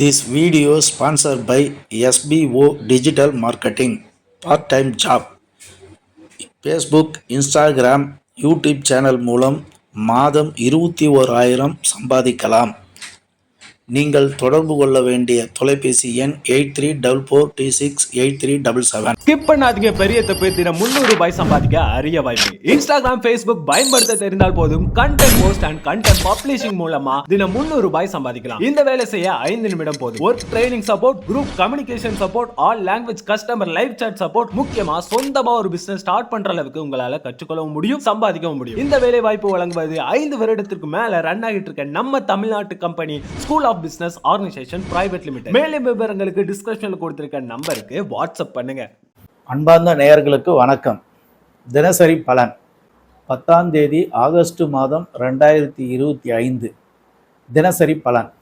This video sponsored by SBO Digital Marketing Part-Time Job. Facebook, Instagram, YouTube channel மூலம் மாதம் 21,000 சம்பாதிக்கலாம். நீங்கள் தொடர்பு கொள்ள வேண்டிய தொலைபேசி எண் 8344268377. ஸ்கிப் பண்ணாதீங்க, பெரிய தப்பு. தினம் 300 ரூபாய் சம்பாதிக்க அரிய வாய்ப்பு. இன்ஸ்டாகிராம், ஃபேஸ்புக் பயன்படுத்த தெரிந்தால் போதும். Content post and content publishing மூலமா தினம் 300 ரூபாய் சம்பாதிக்கலாம். இந்த வேலை செய்ய 5 நிமிடம் போதும். Work training support, group communication support, all language customer live chat support, முக்கியமா சொந்தமா ஒரு பிசினஸ் ஸ்டார்ட் பண்ற அளவுக்கு உங்களால கற்றுக்கொள்ளவும் முடியும், சம்பாதிக்கவும் முடியும். இந்த வேலை வாய்ப்பு வழங்குவது 5 வருடத்திற்கு மேல ரன் ஆகிட்டு இருக்க நம்ம தமிழ்நாட்டு company school of business organisation private limited. மேலும் விவரங்களுக்கு டிஸ்கிரிப்ஷன்ல கொடுத்திருக்க நம்பருக்கு வாட்ஸ்அப் பண்ணுங்க. அன்பார்ந்த நேயர்களுக்கு வணக்கம். தினசரி பலன் 10ஆம் தேதி ஆகஸ்ட் மாதம் 2025. தினசரி பலன்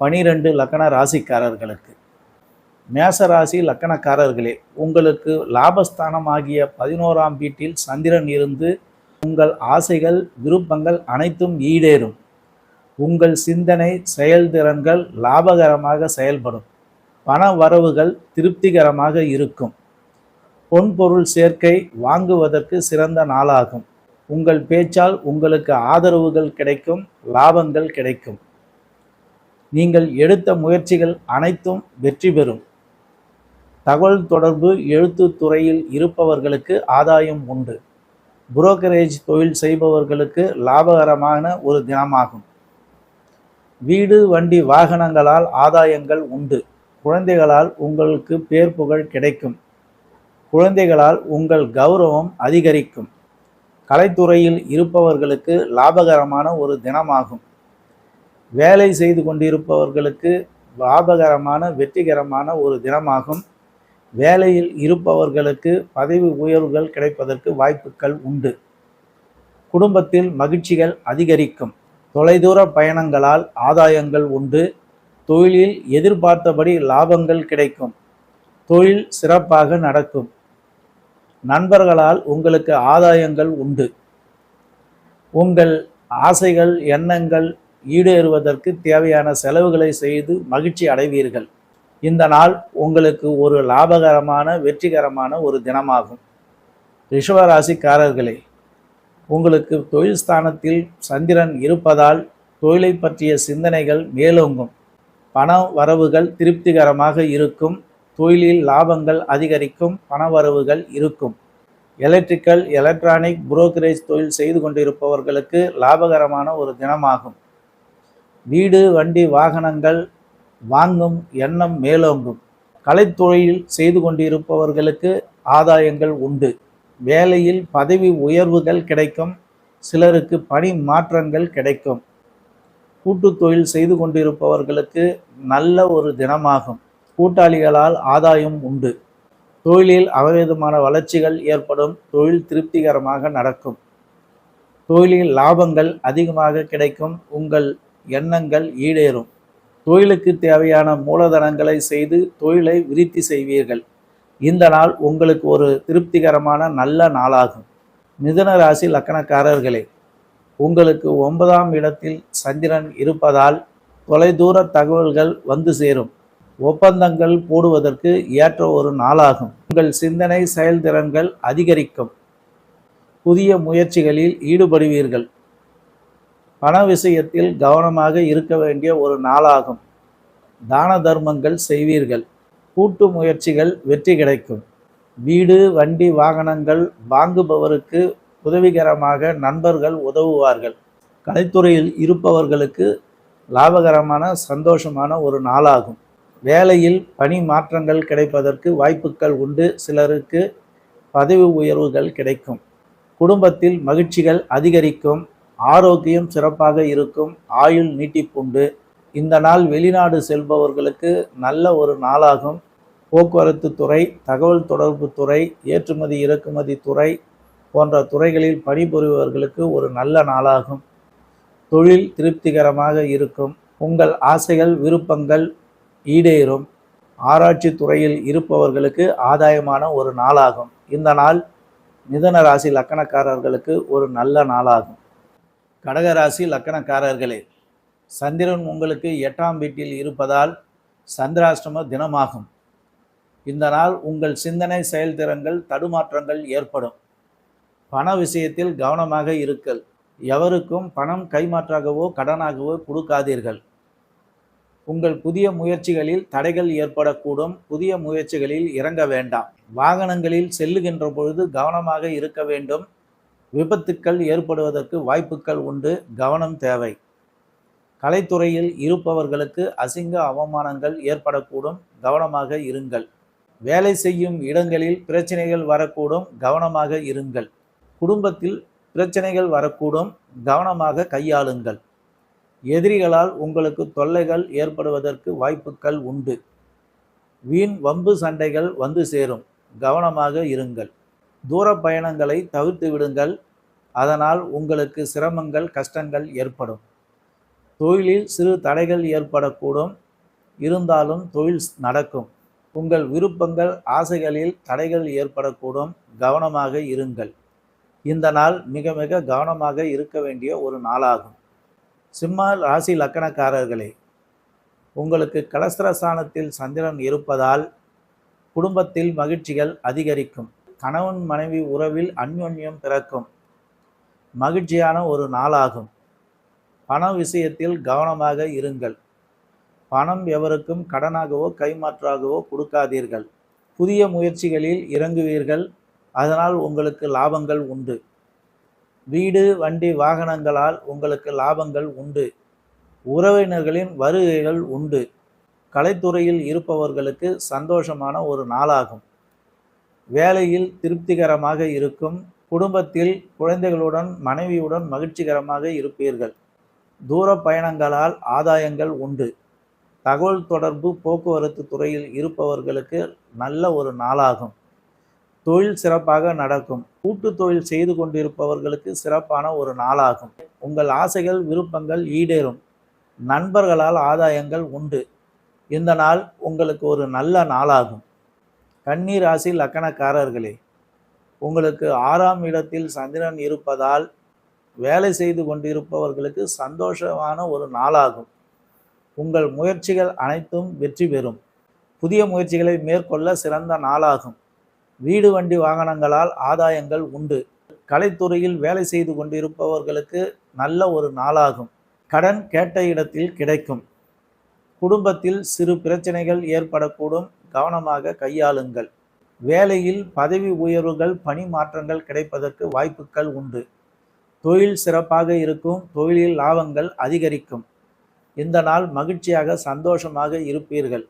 12 லக்கண ராசிக்காரர்களுக்கு. மேச ராசி லக்கணக்காரர்களே, உங்களுக்கு லாபஸ்தானமாகிய 11ஆம் வீட்டில் சந்திரன் இருந்து உங்கள் ஆசைகள் விருப்பங்கள் அனைத்தும் ஈடேறும். உங்கள் சிந்தனை செயல்திறன்கள் லாபகரமாக செயல்படும். பண வரவுகள் திருப்திகரமாக இருக்கும். பொன்பொருள் சேர்க்கை வாங்குவதற்கு சிறந்த நாளாகும். உங்கள் பேச்சால் உங்களுக்கு ஆதரவுகள் கிடைக்கும், லாபங்கள் கிடைக்கும். நீங்கள் எடுத்த முயற்சிகள் அனைத்தும் வெற்றி பெறும். தகவல் தொடர்பு எழுத்து துறையில் இருப்பவர்களுக்கு ஆதாயம் உண்டு. புரோக்கரேஜ் தொழில் செய்பவர்களுக்கு லாபகரமான ஒரு தினமாகும். வீடு வண்டி வாகனங்களால் ஆதாயங்கள் உண்டு. குழந்தைகளால் உங்களுக்கு பேர் புகழ் கிடைக்கும். குழந்தைகளால் உங்கள் கௌரவம் அதிகரிக்கும். கலைத்துறையில் இருப்பவர்களுக்கு லாபகரமான ஒரு தினமாகும். வேலை செய்து கொண்டிருப்பவர்களுக்கு லாபகரமான வெற்றிகரமான ஒரு தினமாகும். வேலையில் இருப்பவர்களுக்கு பதவி உயர்வுகள் கிடைப்பதற்கு வாய்ப்புகள் உண்டு. குடும்பத்தில் மகிழ்ச்சிகள் அதிகரிக்கும். தொலைதூர பயணங்களால் ஆதாயங்கள் உண்டு. தொழிலில் எதிர்பார்த்தபடி லாபங்கள் கிடைக்கும். தொழில் சிறப்பாக நடக்கும். நண்பர்களால் உங்களுக்கு ஆதாயங்கள் உண்டு. உங்கள் ஆசைகள் எண்ணங்கள் ஈடேறுவதற்கு தேவையான செலவுகளை செய்து மகிழ்ச்சி அடைவீர்கள். இந்த நாள் உங்களுக்கு ஒரு லாபகரமான வெற்றிகரமான ஒரு தினமாகும். ரிஷபராசிக்காரர்களே, உங்களுக்கு தொழில் ஸ்தானத்தில் சந்திரன் இருப்பதால் தொழிலை பற்றிய சிந்தனைகள் மேலோங்கும். பண வரவுகள் திருப்திகரமாக இருக்கும். தொழிலில் லாபங்கள் அதிகரிக்கும். பண வரவுகள் இருக்கும். எலக்ட்ரிக்கல் எலக்ட்ரானிக் புரோக்கரேஜ் தொழில் செய்து கொண்டிருப்பவர்களுக்கு லாபகரமான ஒரு தினமாகும். வீடு வண்டி வாகனங்கள் வாங்கும் எண்ணம் மேலோங்கும். கலைத்துறையில் செய்து கொண்டிருப்பவர்களுக்கு ஆதாயங்கள் உண்டு. வேலையில் பதவி உயர்வுகள் கிடைக்கும். சிலருக்கு பணி மாற்றங்கள் கிடைக்கும். கூட்டு தொழில் செய்து கொண்டிருப்பவர்களுக்கு நல்ல ஒரு தினமாகும். கூட்டாளிகளால் ஆதாயம் உண்டு. தொழிலில் அபரிதமான வளர்ச்சிகள் ஏற்படும். தொழில் திருப்திகரமாக நடக்கும். தொழிலில் லாபங்கள் அதிகமாக கிடைக்கும். உங்கள் எண்ணங்கள் ஈடேறும். தொழிலுக்கு தேவையான மூலதனங்களை செய்து தொழிலை விருத்தி செய்வீர்கள். இந்த நாள் உங்களுக்கு ஒரு திருப்திகரமான நல்ல நாளாகும். மிதுன ராசி லக்கணக்காரர்களே, உங்களுக்கு 9ஆம் இடத்தில் சந்திரன் இருப்பதால் தொலைதூர தகவல்கள் வந்து சேரும். ஒப்பந்தங்கள் போடுவதற்கு ஏற்ற ஒரு நாளாகும். உங்கள் சிந்தனை செயல்திறன்கள் அதிகரிக்கும். புதிய முயற்சிகளில் ஈடுபடுவீர்கள். பண விஷயத்தில் கவனமாக இருக்க வேண்டிய ஒரு நாளாகும். தான தர்மங்கள் செய்வீர்கள். கூட்டு முயற்சிகள் வெற்றி கிடைக்கும். வீடு வண்டி வாகனங்கள் வாங்குபவருக்கு உதவிகரமாக நண்பர்கள் உதவுவார்கள். கலைத்துறையில் இருப்பவர்களுக்கு லாபகரமான சந்தோஷமான ஒரு நாளாகும். வேலையில் பணி மாற்றங்கள் கிடைப்பதற்கு வாய்ப்புகள் உண்டு. சிலருக்கு பதவி உயர்வுகள் கிடைக்கும். குடும்பத்தில் மகிழ்ச்சிகள் அதிகரிக்கும். ஆரோக்கியம் சிறப்பாக இருக்கும். ஆயுள் நீட்டிப்புண்டு. இந்த நாள் வெளிநாடு செல்பவர்களுக்கு நல்ல ஒரு நாளாகும். போக்குவரத்து துறை, தகவல் தொடர்பு துறை, ஏற்றுமதி இறக்குமதி துறை போன்ற துறைகளில் பணிபுரிபவர்களுக்கு ஒரு நல்ல நாளாகும். தொழில் திருப்திகரமாக இருக்கும். உங்கள் ஆசைகள் விருப்பங்கள் ஈடேறும். ஆராய்ச்சி துறையில் இருப்பவர்களுக்கு ஆதாயமான ஒரு நாளாகும். இந்த நாள் மிதுன ராசி லக்கணக்காரர்களுக்கு ஒரு நல்ல நாளாகும். கடகராசி லக்கணக்காரர்களே, சந்திரன் உங்களுக்கு 8ஆம் வீட்டில் இருப்பதால் சந்திராஷ்டம தினமாகும். இந்த நாள் உங்கள் சிந்தனை செயல்திறன்கள் தடுமாற்றங்கள் ஏற்படும். பண விஷயத்தில் கவனமாக இருங்கள். எவருக்கும் பணம் கைமாற்றாகவோ கடனாகவோ கொடுக்காதீர்கள். உங்கள் புதிய முயற்சிகளில் தடைகள் ஏற்படக்கூடும். புதிய முயற்சிகளில் இறங்க வேண்டாம். வாகனங்களில் செல்லுகின்ற பொழுது கவனமாக இருக்க வேண்டும். விபத்துக்கள் ஏற்படுவதற்கு வாய்ப்புகள் உண்டு. கவனம் தேவை. கலைத்துறையில் இருப்பவர்களுக்கு அசிங்க அவமானங்கள் ஏற்படக்கூடும். கவனமாக இருங்கள். வேலை செய்யும் இடங்களில் பிரச்சனைகள் வரக்கூடும். கவனமாக இருங்கள். குடும்பத்தில் பிரச்சனைகள் வரக்கூடும். கவனமாக கையாளுங்கள். எதிரிகளால் உங்களுக்கு தொல்லைகள் ஏற்படுவதற்கு வாய்ப்புகள் உண்டு. வீண் வம்பு சண்டைகள் வந்து சேரும். கவனமாக இருங்கள். தூர பயணங்களை தவிர்த்து விடுங்கள். அதனால் உங்களுக்கு சிரமங்கள் கஷ்டங்கள் ஏற்படும். தொழிலில் சிறு தடைகள் ஏற்படக்கூடும். இருந்தாலும் தொழில் நடக்கும். உங்கள் விருப்பங்கள் ஆசைகளில் தடைகள் ஏற்படக்கூடும். கவனமாக இருங்கள். இந்த நாள் மிக மிக கவனமாக இருக்க வேண்டிய ஒரு நாளாகும். சிம்ம ராசி லக்கணக்காரர்களே, உங்களுக்கு கலஸ்திரஸ்தானத்தில் சந்திரன் இருப்பதால் குடும்பத்தில் மகிழ்ச்சிகள் அதிகரிக்கும். கணவன் மனைவி உறவில் அந்யோன்யம் பிறக்கும். மகிழ்ச்சியான ஒரு நாளாகும். பண விஷயத்தில் கவனமாக இருங்கள். பணம் எவருக்கும் கடனாகவோ கைமாற்றாகவோ கொடுக்காதீர்கள். புதிய முயற்சிகளில் இறங்குவீர்கள். அதனால் உங்களுக்கு லாபங்கள் உண்டு. வீடு வண்டி வாகனங்களால் உங்களுக்கு லாபங்கள் உண்டு. உறவினர்களின் வருகைகள் உண்டு. கலைத்துறையில் இருப்பவர்களுக்கு சந்தோஷமான ஒரு நாளாகும். வேலையில் திருப்திகரமாக இருக்கும். குடும்பத்தில் குழந்தைகளுடன் மனைவியுடன் மகிழ்ச்சிகரமாக இருப்பீர்கள். தூர பயணங்களால் ஆதாயங்கள் உண்டு. தகவல் தொடர்பு போக்குவரத்து துறையில் இருப்பவர்களுக்கு நல்ல ஒரு நாளாகும். தொழில் சிறப்பாக நடக்கும். கூட்டு தொழில் செய்து கொண்டிருப்பவர்களுக்கு சிறப்பான ஒரு நாளாகும். உங்கள் ஆசைகள் விருப்பங்கள் ஈடேறும். நண்பர்களால் ஆதாயங்கள் உண்டு. இந்த நாள் உங்களுக்கு ஒரு நல்ல நாளாகும். கன்னி ராசி லக்கணக்காரர்களே, உங்களுக்கு 6ஆம் இடத்தில் சந்திரன் இருப்பதால் வேலை செய்து கொண்டிருப்பவர்களுக்கு சந்தோஷமான ஒரு நாளாகும். உங்கள் முயற்சிகள் அனைத்தும் வெற்றி பெறும். புதிய முயற்சிகளை மேற்கொள்ள சிறந்த நாளாகும். வீடு வண்டி வாகனங்களால் ஆதாயங்கள் உண்டு. கலைத்துறையில் வேலை செய்து கொண்டிருப்பவர்களுக்கு நல்ல ஒரு நாளாகும். கடன் கேட்ட இடத்தில் கிடைக்கும். குடும்பத்தில் சிறு பிரச்சனைகள் ஏற்படக்கூடும். கவனமாக கையாளுங்கள். வேலையில் பதவி உயர்வுகள் பணி மாற்றங்கள் கிடைப்பதற்கு வாய்ப்புகள் உண்டு. தொழில் சிறப்பாக இருக்கும். தொழிலில் லாபங்கள் அதிகரிக்கும். இந்த நாள் மகிழ்ச்சியாக சந்தோஷமாக இருப்பீர்கள்.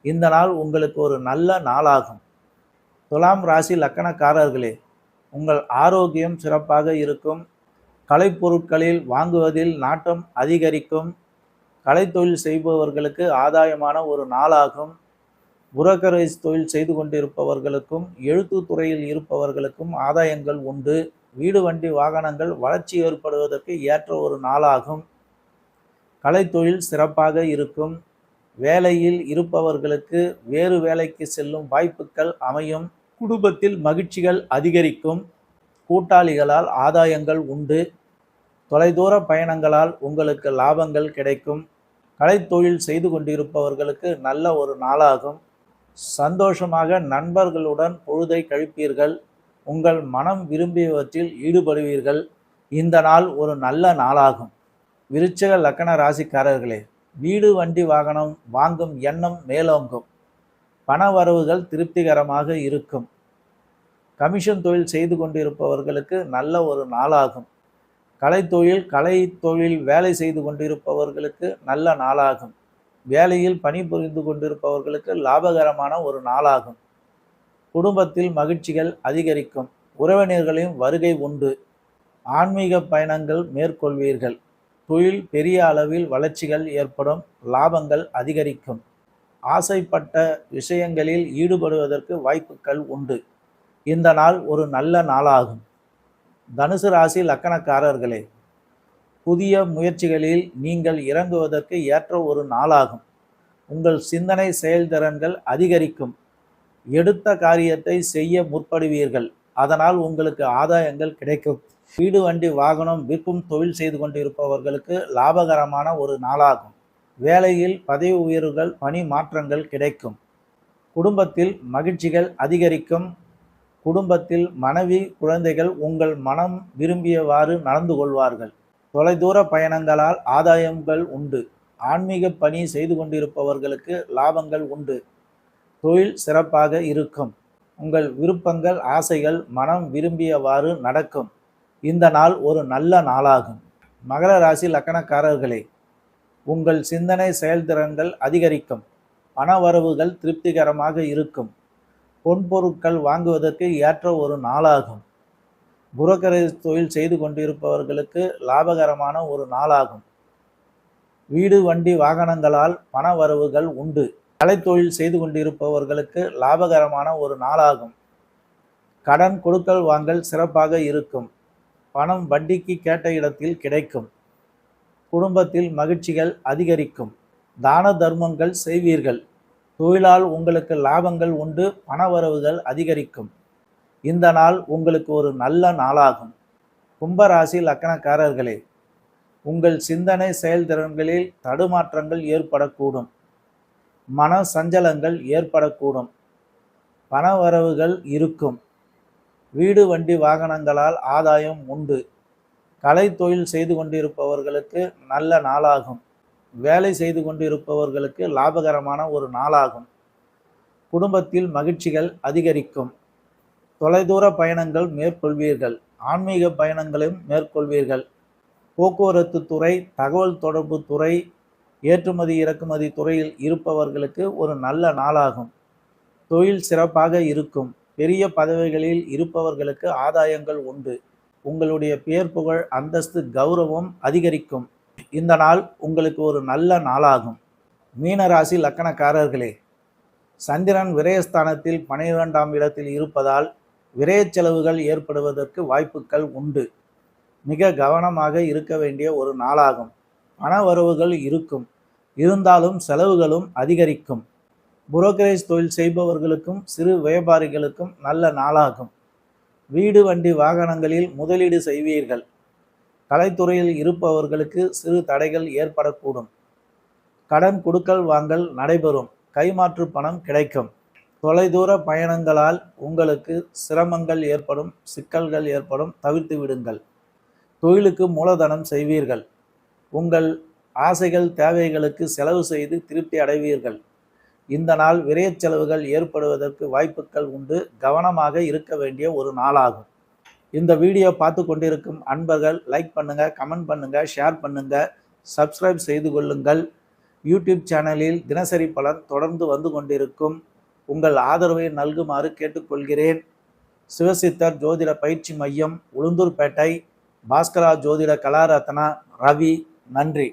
இந்த நாள் உங்களுக்கு ஒரு நல்ல நாளாகும். துலாம் ராசி லக்கணக்காரர்களே, உங்கள் ஆரோக்கியம் சிறப்பாக இருக்கும். கலைப்பொருட்களில் வாங்குவதில் நாட்டம் அதிகரிக்கும். கலைத்தொழில் செய்பவர்களுக்கு ஆதாயமான ஒரு நாளாகும். புரோக்கரேஜ் தொழில் செய்து கொண்டிருப்பவர்களுக்கும் எழுத்து துறையில் இருப்பவர்களுக்கும் ஆதாயங்கள் உண்டு. வீடு வண்டி வாகனங்கள் வளர்ச்சி ஏற்படுவதற்கு ஏற்ற ஒரு நாளாகும். கலைத்தொழில் சிறப்பாக இருக்கும். வேலையில் இருப்பவர்களுக்கு வேறு வேலைக்கு செல்லும் வாய்ப்புகள் அமையும். குடும்பத்தில் மகிழ்ச்சிகள் அதிகரிக்கும். கூட்டாளிகளால் ஆதாயங்கள் உண்டு. தொலைதூர பயணங்களால் உங்களுக்கு லாபங்கள் கிடைக்கும். கலைத்தொழில் செய்து கொண்டிருப்பவர்களுக்கு நல்ல ஒரு நாளாகும். சந்தோஷமாக நண்பர்களுடன் பொழுதை கழிப்பீர்கள். உங்கள் மனம் விரும்பியவற்றில் ஈடுபடுவீர்கள். இந்த நாள் ஒரு நல்ல நாளாகும். விருச்சிக லக்கண ராசிக்காரர்களே, வீடு வண்டி வாகனம் வாங்கும் எண்ணம் மேலோங்கும். பண வரவுகள் திருப்திகரமாக இருக்கும். கமிஷன் தொழில் செய்து கொண்டிருப்பவர்களுக்கு நல்ல ஒரு நாளாகும். கலைத்தொழில் வேலை செய்து கொண்டிருப்பவர்களுக்கு நல்ல நாளாகும். வேலையில் பணிபுரிந்து கொண்டிருப்பவர்களுக்கு லாபகரமான ஒரு நாளாகும். குடும்பத்தில் மகிழ்ச்சிகள் அதிகரிக்கும். உறவினர்களின் வருகை உண்டு. ஆன்மீக பயணங்கள் மேற்கொள்வீர்கள். தொழில் பெரிய அளவில் வளர்ச்சிகள் ஏற்படும். லாபங்கள் அதிகரிக்கும். ஆசைப்பட்ட விஷயங்களில் ஈடுபடுவதற்கு வாய்ப்புகள் உண்டு. இந்த நாள் ஒரு நல்ல நாளாகும். தனுசு ராசி லக்கணக்காரர்களே, புதிய முயற்சிகளில் நீங்கள் இறங்குவதற்கு ஏற்ற ஒரு நாளாகும். உங்கள் சிந்தனை செயல்திறன்கள் அதிகரிக்கும். எடுத்த காரியத்தை செய்ய முற்படுவீர்கள். அதனால் உங்களுக்கு ஆதாயங்கள் கிடைக்கும். வீடு வண்டி வாகனம் விற்கும் தொழில் செய்து கொண்டிருப்பவர்களுக்கு லாபகரமான ஒரு நாளாகும். வேலையில் பதவி உயர்வுகள், பணி மாற்றங்கள் கிடைக்கும். குடும்பத்தில் மகிழ்ச்சிகள் அதிகரிக்கும். குடும்பத்தில் மனைவி, குழந்தைகள் உங்கள் மனம் விரும்பியவாறு நடந்து கொள்வார்கள். தொலைதூர பயணங்களால் ஆதாயங்கள் உண்டு. ஆன்மீக பணி செய்து கொண்டிருப்பவர்களுக்கு லாபங்கள் உண்டு. தொழில் சிறப்பாக இருக்கும். உங்கள் விருப்பங்கள், ஆசைகள் மனம் விரும்பியவாறு நடக்கும். இந்த நாள் ஒரு நல்ல நாளாகும். மகர ராசி லக்கணக்காரர்களே, உங்கள் சிந்தனை செயல்திறன்கள் அதிகரிக்கும். பண வரவுகள் திருப்திகரமாக இருக்கும். பொன்பொருட்கள் வாங்குவதற்கு ஏற்ற ஒரு நாளாகும். புரோக்கரேஜ் தொழில் செய்து கொண்டிருப்பவர்களுக்கு லாபகரமான ஒரு நாளாகும். வீடு வண்டி வாகனங்களால் பண வரவுகள் உண்டு. கலைத்தொழில் செய்து கொண்டிருப்பவர்களுக்கு லாபகரமான ஒரு நாளாகும். கடன் கொடுக்கல் வாங்கல் சிறப்பாக இருக்கும். பணம் வட்டிக்கு கேட்ட இடத்தில் கிடைக்கும். குடும்பத்தில் மகிழ்ச்சிகள் அதிகரிக்கும். தான தர்மங்கள் செய்வீர்கள். தொழிலால் உங்களுக்கு லாபங்கள் உண்டு. பணவரவுகள் அதிகரிக்கும். இந்த நாள் உங்களுக்கு ஒரு நல்ல நாளாகும். கும்பராசி லக்கணக்காரர்களே, உங்கள் சிந்தனை செயல்திறன்களில் தடுமாற்றங்கள் ஏற்படக்கூடும். மன சஞ்சலங்கள் ஏற்படக்கூடும். பணவரவுகள் இருக்கும். வீடு வண்டி வாகனங்களால் ஆதாயம் உண்டு. கலை தொழில் செய்து கொண்டிருப்பவர்களுக்கு நல்ல நாளாகும். வேலை செய்து கொண்டிருப்பவர்களுக்கு லாபகரமான ஒரு நாளாகும். குடும்பத்தில் மகிழ்ச்சிகள் அதிகரிக்கும். தொலைதூர பயணங்கள் மேற்கொள்வீர்கள். ஆன்மீக பயணங்களையும் மேற்கொள்வீர்கள். போக்குவரத்து துறை, தகவல் தொடர்பு துறை, ஏற்றுமதி இறக்குமதி துறையில் இருப்பவர்களுக்கு ஒரு நல்ல நாளாகும். தொழில் சிறப்பாக இருக்கும். பெரிய பதவிகளில் இருப்பவர்களுக்கு ஆதாயங்கள் உண்டு. உங்களுடைய பெயர் புகழ், அந்தஸ்து, கௌரவம் அதிகரிக்கும். இந்த நாள் உங்களுக்கு ஒரு நல்ல நாளாகும். மீனராசி லக்கணக்காரர்களே, சந்திரன் விரயஸ்தானத்தில் 12ஆம் இடத்தில் இருப்பதால் விரய செலவுகள் ஏற்படுவதற்கு வாய்ப்புகள் உண்டு. மிக கவனமாக இருக்க வேண்டிய ஒரு நாளாகும். பண வரவுகள் இருக்கும். இருந்தாலும் செலவுகளும் அதிகரிக்கும். புரோக்கரேஜ் தொழில் செய்பவர்களுக்கும் சிறு வியாபாரிகளுக்கும் நல்ல நாளாகும். வீடு வண்டி வாகனங்களில் முதலீடு செய்வீர்கள். கலைத்துறையில் இருப்பவர்களுக்கு சிறு தடைகள் ஏற்படக்கூடும். கடன் கொடுக்கல் வாங்கல் நடைபெறும். கைமாற்று பணம் கிடைக்கும். தொலைதூர பயணங்களால் உங்களுக்கு சிரமங்கள் ஏற்படும், சிக்கல்கள் ஏற்படும், தவிர்த்து விடுங்கள். தொழிலுக்கு மூலதனம் செய்வீர்கள். உங்கள் ஆசைகள், தேவைகளுக்கு செலவு செய்து திருப்தி அடைவீர்கள். இந்த நாள் விரய செலவுகள் ஏற்படுவதற்கு வாய்ப்புகள் உண்டு. கவனமாக இருக்க வேண்டிய ஒரு நாளாகும். இந்த வீடியோ பார்த்து கொண்டிருக்கும் அன்பர்கள் லைக் பண்ணுங்க, கமெண்ட் பண்ணுங்க, ஷேர் பண்ணுங்க, சப்ஸ்கிரைப் செய்து கொள்ளுங்கள். யூடியூப் சேனலில் தினசரி பலன் தொடர்ந்து வந்து கொண்டிருக்கும். உங்கள் ஆதரவை நல்குமாறு கேட்டுக்கொள்கிறேன். சிவசித்தர் ஜோதிட பயிற்சி மையம், உளுந்தூர்பேட்டை, பாஸ்கரா ஜோதிட கலாரத்னா, ரவி. நன்றி.